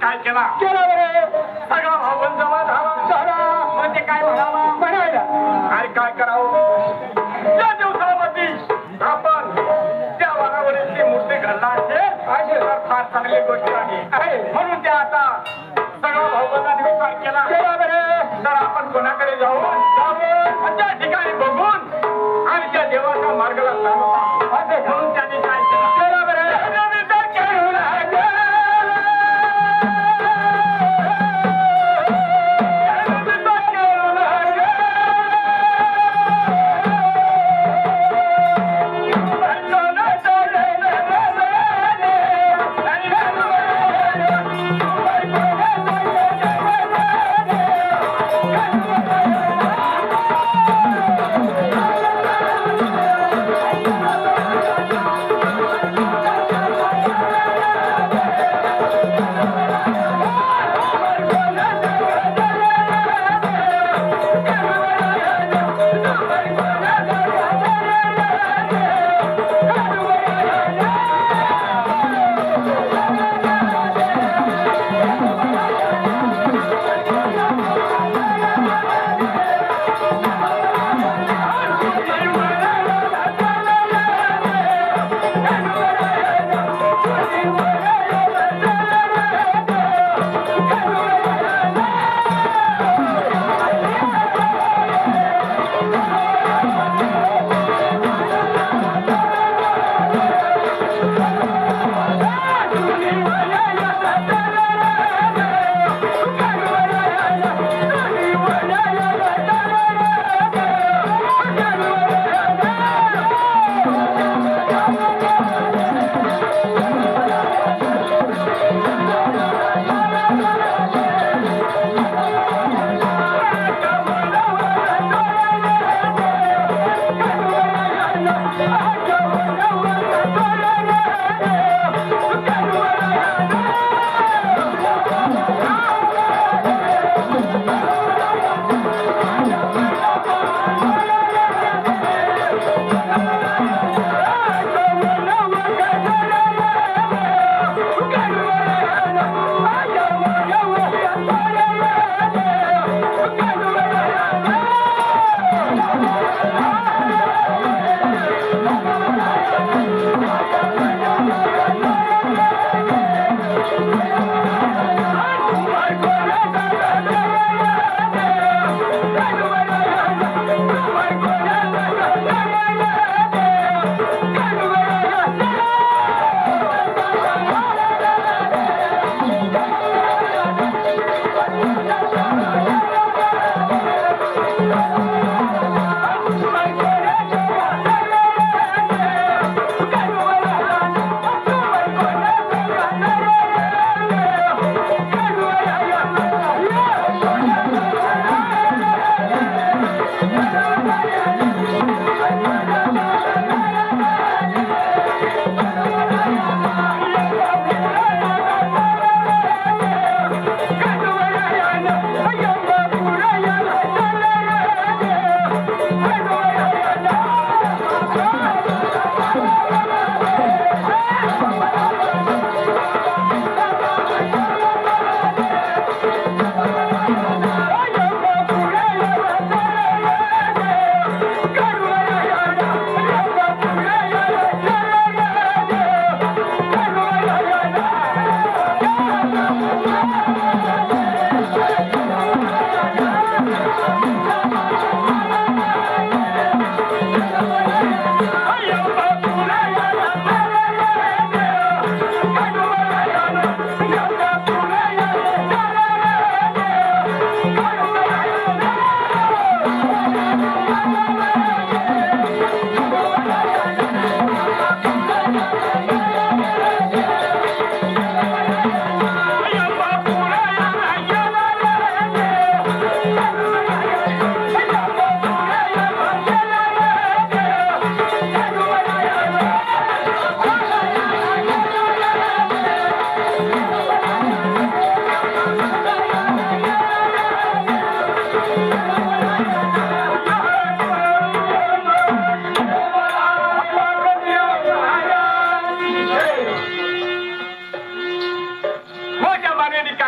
काय केला सगळा भावबंद जमा झाला म्हणजे काय म्हणावा म्हणायला आणि काय करावं त्या दिवसामध्ये आपण त्या वनावरील मूर्ती घडला असेल तर फार चांगली गोष्ट आहे म्हणून त्या आता सगळा भावबंदाने विचार केला तर आपण कोणाकडे जाऊ त्या ठिकाणी बघून आणि त्या देवाच्या मार्गाला म्हणून त्यांनी काय केलं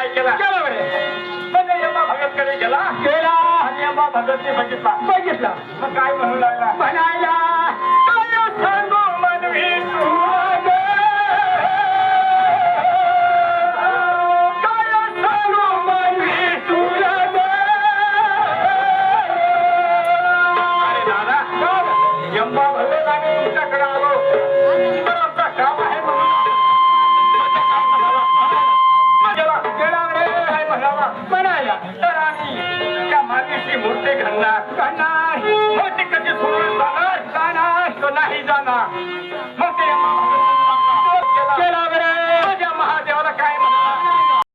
काय केला केला बरे म्हणजे यमा भगतकडे गेला गेला आणि यमा भगतने बघितला बघितला मग काय म्हणू लागला म्हणायला काय सांगू मनवी तुला ग? काय सांगू मनवी तुला ग? अरे दादा यमा भगत आम्ही तुमच्याकडे आलो तर आमचा काम आहे म्हणून गेला रे काय म्हणाला म्हणायला तर आम्ही त्या मातीची मूर्ती घालणार करणार मूर्ती कशी सोडून जाणार जाणार तो नाही जाणार